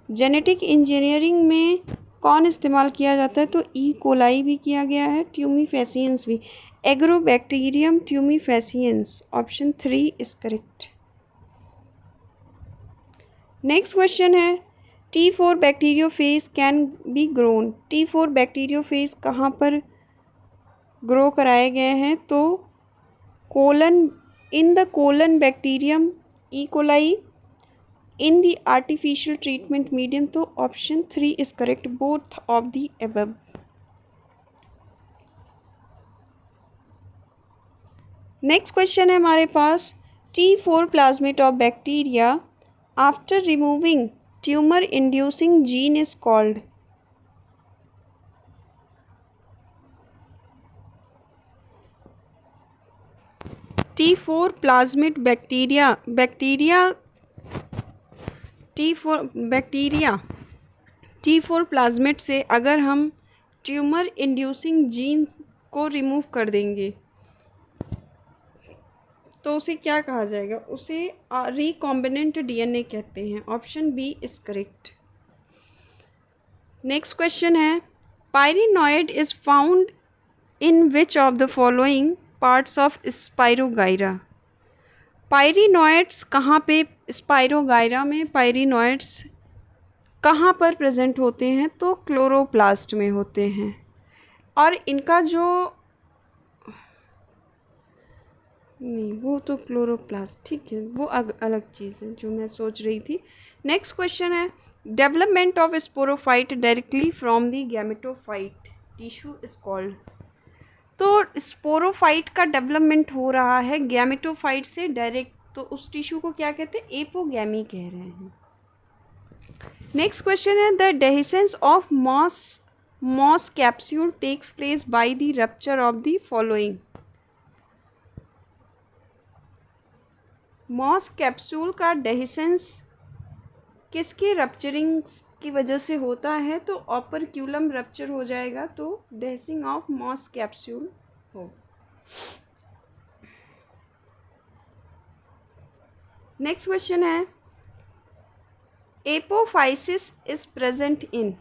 genetic engineering में कौन इस्तेमाल किया जाता है? तो ई कोलाई भी किया गया है, ट्यूमीफेसियंस भी, Agrobacterium tumefaciens, option 3 is correct. Next question है, T4 bacteriophage can be grown, T4 bacteriophage कहाँ पर ग्रो कराए गए हैं? तो colon, in the colon bacterium E coli, in the artificial treatment medium, तो option 3 is correct, both of the above. Next question है हमारे पास, T4 plasmid of bacteria after removing tumour inducing gene is called, T4 plasmid T4 plasmid से अगर हम tumour inducing gene को remove कर देंगे तो उसे क्या कहा जाएगा? उसे रिकॉम्बिनेंट डीएनए कहते हैं, option B is correct. Next question है, pyrenoid is found in which of the following parts of Spirogyra, pyrenoids कहाँ पे, स्पाइरोगाइरा में पायरिनॉइड्स कहाँ पर प्रेजेंट होते हैं? तो क्लोरोप्लास्ट में होते हैं। और इनका जो, नहीं वो तो क्लोरोप्लास्ट, ठीक है, वो अलग चीज़ है जो मैं सोच रही थी। नेक्स्ट क्वेश्चन है, development of sporophyte directly from the gametophyte tissue is called, तो स्पोरोफाइट का डेवलपमेंट हो रहा है गैमेटोफाइट से डायरेक्ट, तो उस टिश्यू को क्या कहते हैं? एपोगैमी कह रहे हैं। नेक्स्ट क्वेश्चन है, the dehiscence of moss capsule takes place by the rupture of the following, moss capsule का डेहिसेंस किसके रप्चरिंग की वजह से होता है? तो ऑपरक्यूलम रप्चर हो जाएगा, तो डेहिसिंग ऑफ मॉस कैप्सूल हो। नेक्स्ट क्वेश्चन है, apophysis is present in,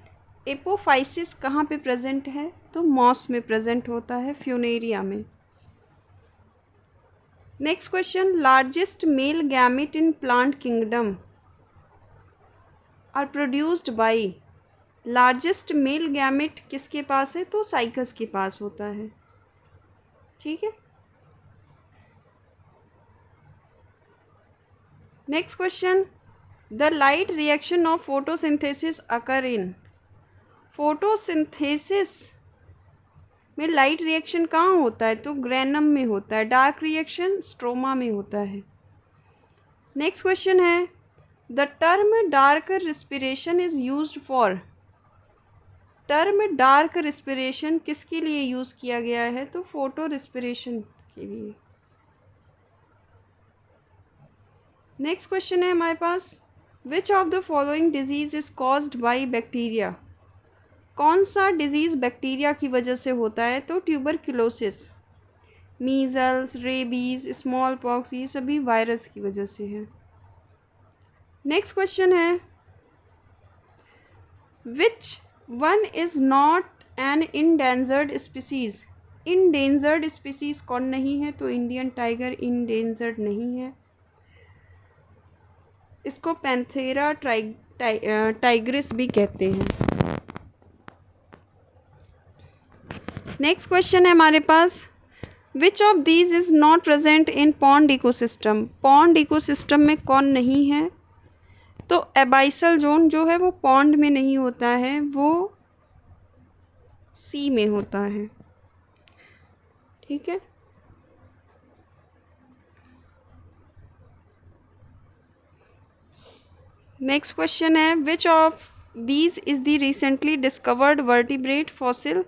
apophysis कहाँ पे प्रेजेंट है? तो मॉस में प्रेजेंट होता है, फ्यूनेरिया में। Next question, largest male gamete in plant kingdom are produced by, largest male gamete किसके पास है? तो साइकस के पास होता है। ठीक है। Next question, the light reaction of photosynthesis occur in, photosynthesis में लाइट रिएक्शन कहाँ होता है? तो ग्रेनम में होता है। डार्क रिएक्शन स्ट्रोमा में होता है। नेक्स्ट क्वेश्चन है, the term dark respiration is used for. Term dark respiration किसके लिए यूज़ किया गया है? तो फोटो रिस्पिरेशन के लिए। नेक्स्ट क्वेश्चन है हमारे पास, which of the following disease is caused by bacteria. कौन सा डिजीज़ बैक्टीरिया की वजह से होता है? तो tuberculosis, measles, rabies, small pox, ये सभी वायरस की वजह से है। नेक्स्ट क्वेश्चन है, which one is not an endangered species. Endangered species कौन नहीं है? तो इंडियन टाइगर इंडेंजर्ड नहीं है, इसको पैंथेरा टाइग्रिस भी कहते हैं। नेक्स्ट क्वेश्चन है हमारे पास, which of these is not present in pond ecosystem. Pond ecosystem में कौन नहीं है? तो एबाइसल जोन जो है वो पॉन्ड में नहीं होता है, वो सी में होता है। ठीक है। नेक्स्ट क्वेश्चन है, which of these is the recently discovered vertebrate fossil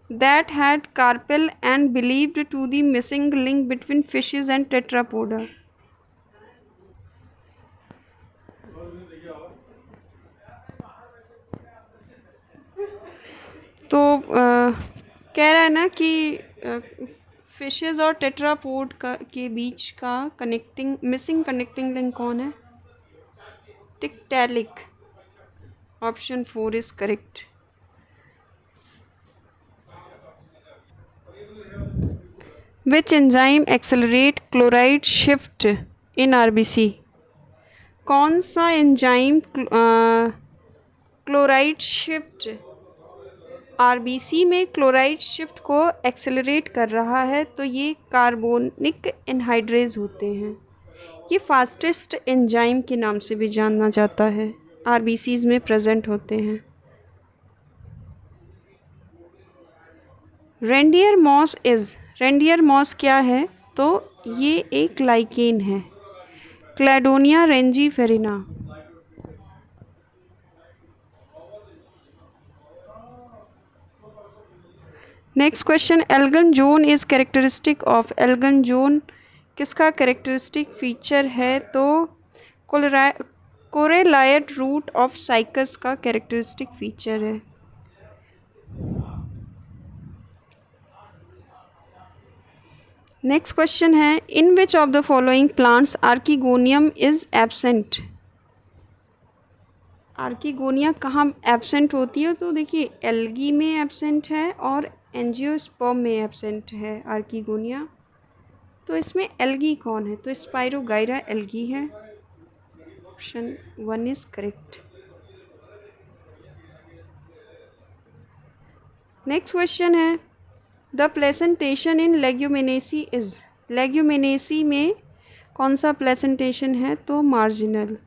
that had carpel and believed to the missing link between fishes and tetrapoda. तो कह रहा है ना कि फिशेस और टेट्रापोड के बीच का मिसिंग कनेक्टिंग लिंक कौन है? Tiktaalik. Option 4 is correct. Which enzyme accelerate chloride shift in RBC. कौन सा एंजाइम क्लोराइड शिफ्ट आरबीसी में क्लोराइड शिफ्ट को एक्सेलरेट कर रहा है? तो ये कार्बोनिक एनहाइड्रेज होते हैं। ये फास्टेस्ट एंजाइम के नाम से भी जाना जाता है, आरबीसीज में प्रेजेंट होते हैं। रेंडियर मॉस क्या है? तो ये एक लाइकेन है, Cladonia rangiferina. Next question, algal zone is characteristic of. Algal zone किसका कैरेक्टरिस्टिक फीचर है? तो कोरेलाइट रूट ऑफ साइकस का कैरेक्टरिस्टिक फीचर है। नेक्स्ट क्वेश्चन है, in which of the following plants archegonium is absent. Archegonia कहाँ absent होती है? तो देखिए, एल्गी में एब्सेंट है और एंजियोस्पर्म में एब्सेंट है आर्किगोनिया। तो इसमें एल्गी कौन है? तो स्पाइरोगाइरा एल्गी है। Option 1 is correct. Next question है, the placentation in Leguminosae is. Leguminosae में कौन सा प्लेसेंटेशन है? तो मार्जिनल।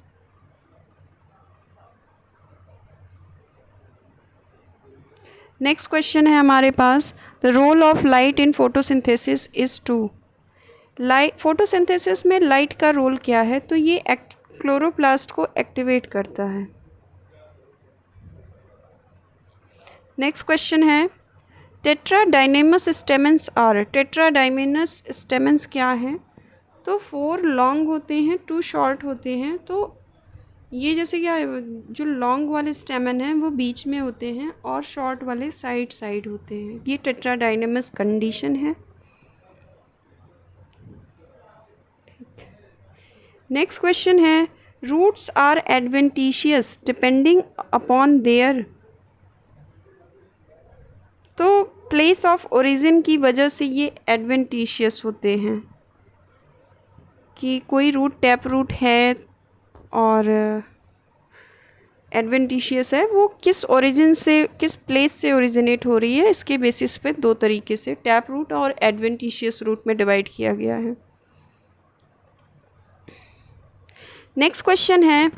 नेक्स्ट क्वेश्चन है हमारे पास, the role of light in photosynthesis is to. Photosynthesis में लाइट का रोल क्या है? तो ये क्लोरोप्लास्ट को एक्टिवेट करता है। नेक्स्ट क्वेश्चन है, टेट्राडाइनेमस स्टेमेंस आर। टेट्राडाइनेमस स्टेमेंस क्या है? तो 4 लॉन्ग होते हैं, 2 शॉर्ट होते हैं। तो ये जैसे क्या, जो लॉन्ग वाले स्टेमन हैं वो बीच में होते हैं और शॉर्ट वाले साइड होते हैं। ये टेट्राडाइनेमस कंडीशन है। नेक्स्ट क्वेश्चन है, roots are adventitious depending upon their. तो प्लेस ऑफ ओरिजिन की वजह से ये एडवेंटिशियस होते हैं, कि कोई रूट टैप रूट है और एडवेंटिशियस है, वो किस ओरिजिन से, किस प्लेस से ओरिजिनेट हो रही है, इसके बेसिस पे 2 तरीके से टैप रूट और एडवेंटिशियस रूट में डिवाइड किया गया है। नेक्स्ट क्वेश्चन है,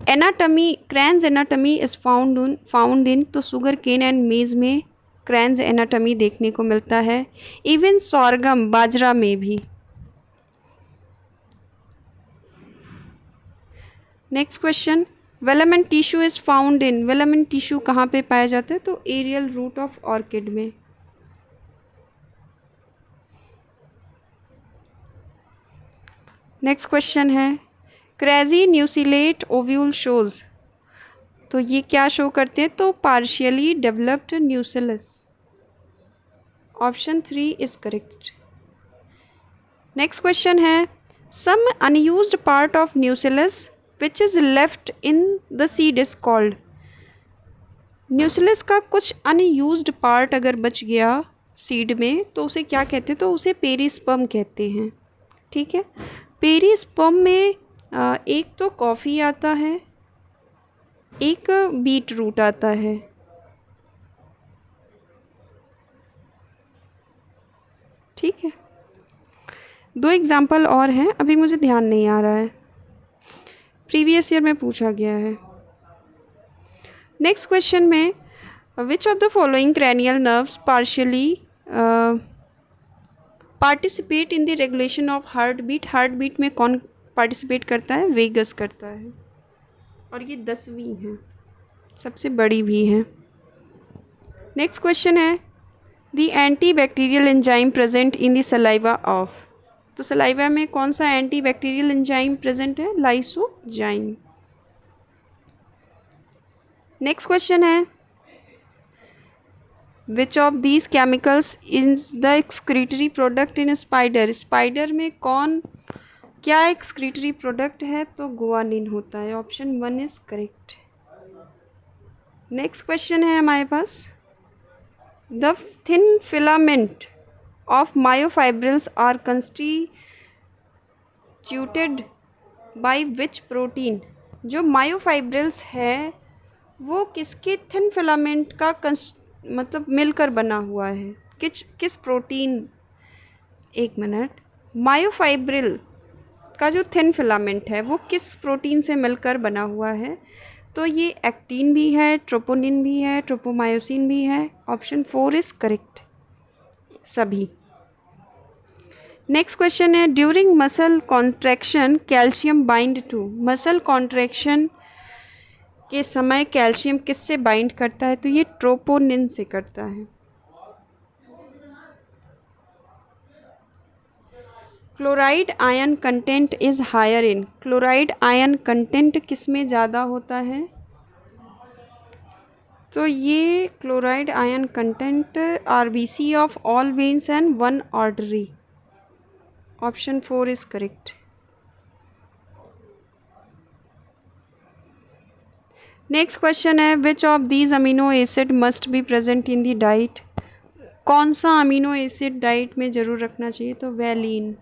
anatomy, Kranz anatomy is found in. तो शुगर केन एंड मेज में क्रैंज एनाटॉमी देखने को मिलता है, इवन सोरगम बाजरा में भी। Next question, velamen tissue is found in, velamen tissue कहाँ पे पाया जाता है? तो एरियल रूट ऑफ ऑर्किड में। नेक्स्ट क्वेश्चन है, क्रेजी न्यूसिलेट ओव्यूल शोज, तो ये क्या शो करते हैं? तो partially developed nucellus. Option 3 is correct. Next question है, some unused part of nucellus which is left in the seed is called. Nucellus का कुछ अनयूज्ड पार्ट अगर बच गया सीड में तो उसे क्या कहते हैं? तो उसे पेरिस्पर्म कहते हैं। ठीक है, पेरिस्पर्म में एक तो कॉफ़ी आता है, एक बीट रूट आता है। ठीक है, 2 एग्जाम्पल और हैं, अभी मुझे ध्यान नहीं आ रहा है, प्रीवियस ईयर में पूछा गया है। नेक्स्ट क्वेश्चन में, which of the following cranial nerves partially participate in the regulation of heart beat. Heart beat में कौन पार्टिसिपेट करता है? वेगस करता है, और ये 10वीं है, सबसे बड़ी भी है। नेक्स्ट क्वेश्चन है, the anti bacterial enzyme present in the saliva of, तो सलाइवा में कौन सा एंटी बैक्टीरियल एंजाइम प्रेजेंट है? लाइसोजाइम। नेक्स्ट क्वेश्चन है, which of these chemicals is the excretory product in spider. Spider में कौन क्या एक्सक्रीटरी प्रोडक्ट है? तो गुआनिन होता है। Option 1 is correct. Next question है हमारे पास, the thin filament of myofibrils are constituted by which protein. जो मायोफाइब्रिल्स है वो किसके थिन फिलामेंट का मतलब मिलकर बना हुआ है? किस प्रोटीन, एक मिनट, मायोफाइब्रिल का जो थिन फिलामेंट है वो किस प्रोटीन से मिलकर बना हुआ है? तो ये एक्टिन भी है, ट्रोपोनिन भी है, ट्रोपोमायोसिन भी है। ऑप्शन 4 इज करेक्ट, सभी। नेक्स्ट क्वेश्चन है, during muscle contraction calcium bind to. Muscle contraction के समय कैल्शियम किससे बाइंड करता है? तो ये ट्रोपोनिन से करता है। Chloride ion content is higher in. Chloride ion content किस में ज़्यादा होता है? तो ये chloride ion content RBC of all veins and 1 artery. Option 4 is correct. Next question है, which of these amino acid must be present in the diet. कौन सा अमीनो एसिड डाइट में ज़रूर रखना चाहिए? तो वैलिन।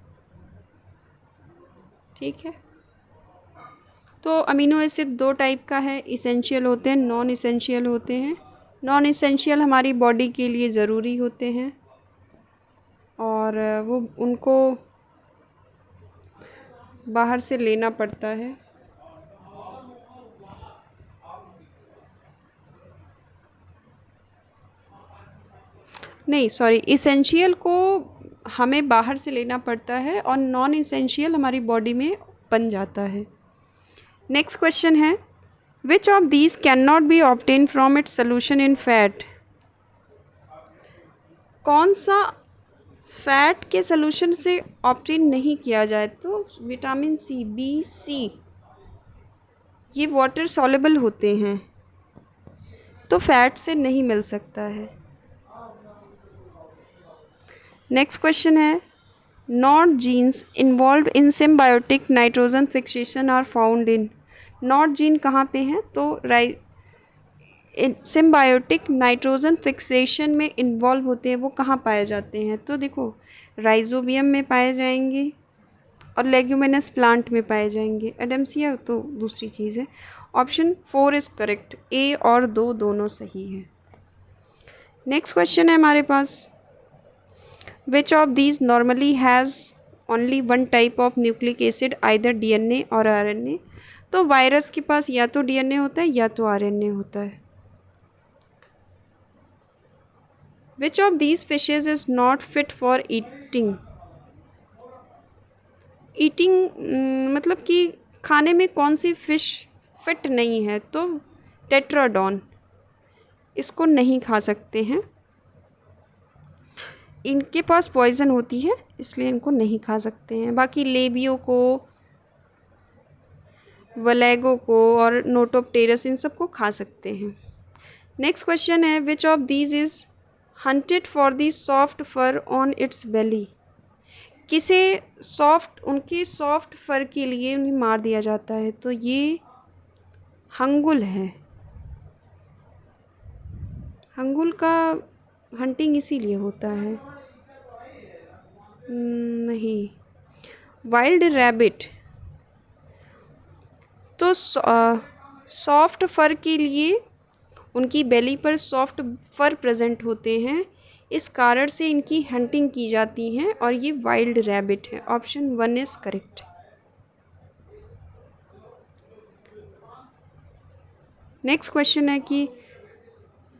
ठीक है, तो अमीनो एसिड 2 टाइप का है, इसेंशियल होते हैं, नॉन इसेंशियल होते हैं। नॉन इसेंशियल हमारी बॉडी के लिए ज़रूरी होते हैं और वो उनको बाहर से लेना पड़ता है। नहीं सॉरी, इसेंशियल को हमें बाहर से लेना पड़ता है और नॉन इसेंशियल हमारी बॉडी में बन जाता है। नेक्स्ट क्वेश्चन है, which of these can not be obtain from its solution in fat. कौन सा फैट के सोल्यूशन से ऑब्टेन नहीं किया जाए? तो विटामिन सी, बी, सी, ये वाटर सॉल्युबल होते हैं तो फैट से नहीं मिल सकता है। नेक्स्ट क्वेश्चन है, nod genes involve in symbiotic nitrogen fixation are found in. Nod gene कहाँ पे हैं? तो सिम्बायोटिक नाइट्रोजन फिक्सेशन में इन्वॉल्व होते हैं, वो कहाँ पाए जाते हैं? तो देखो, राइजोबियम में पाए जाएंगे और लेग्यूमिनस प्लांट में पाए जाएंगे। एडम्सिया तो दूसरी चीज़ है। ऑप्शन 4 इज़ करेक्ट, ए और 2 दोनों सही है। नेक्स्ट क्वेश्चन है हमारे पास, which of these normally has only 1 type of nucleic acid either DNA और आरएनए। तो वायरस के पास या तो डीएनए होता है या तो आरएनए होता है। Which of these fishes is not fit for eating. Eating मतलब कि खाने में कौन सी फ़िश फिट नहीं है, तो टेट्राडॉन, इसको नहीं खा सकते हैं, इनके पास पॉइज़न होती है इसलिए इनको नहीं खा सकते हैं। बाकी लेबियो को, वलेगो को और नोटोप्टेरस इन सबको खा सकते हैं। नेक्स्ट क्वेश्चन है which of these is hunted for the soft fur on its belly. किसे सॉफ्ट, उनके सॉफ्ट फर के लिए उन्हें मार दिया जाता है, तो ये हंगुल है। हंगुल का हंटिंग इसीलिए होता है। नहीं, वाइल्ड रैबिट, तो सॉफ्ट फर के लिए उनकी बेली पर सॉफ्ट फर प्रेजेंट होते हैं, इस कारण से इनकी हंटिंग की जाती है और ये वाइल्ड रैबिट है। Option 1 is correct. Next question है कि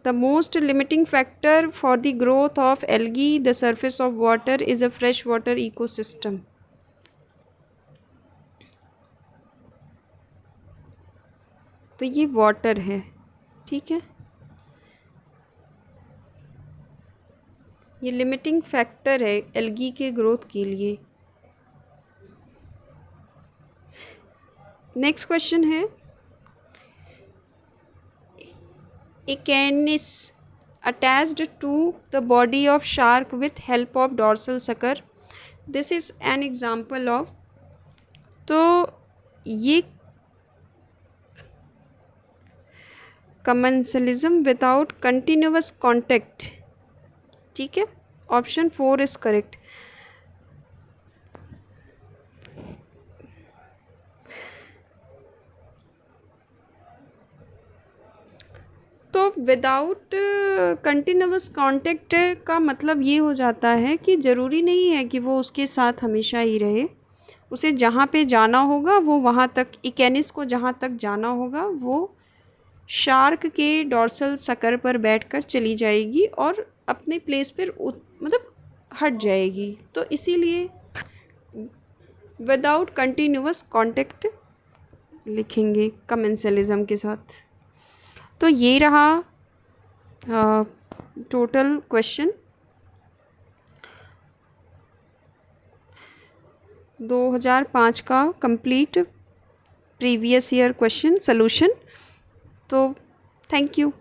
the most limiting factor for the growth of algae the surface of water is a fresh water ecosystem. तो ये वाटर है, ठीक है, ये लिमिटिंग फैक्टर है एल्गी के ग्रोथ के लिए। नेक्स्ट क्वेश्चन है इकेनिस attached to the body of shark with help of dorsal sucker, this is an example of, तो ये commensalism without continuous contact, ठीक है, ऑप्शन 4 इज करेक्ट। तो विदाउट कंटिन्यूअस कांटेक्ट का मतलब ये हो जाता है कि ज़रूरी नहीं है कि वो उसके साथ हमेशा ही रहे, उसे जहाँ पे जाना होगा वो वहाँ तक, इकेनिस को जहाँ तक जाना होगा वो शार्क के डॉर्सल सकर पर बैठकर चली जाएगी और अपने प्लेस पर मतलब हट जाएगी, तो इसीलिए विदाउट कंटिन्यूअस कांटेक्ट लिखेंगे कमेंसलिज्म के साथ। तो ये रहा टोटल क्वेश्चन 2005 का complete previous year question solution. तो थैंक यू।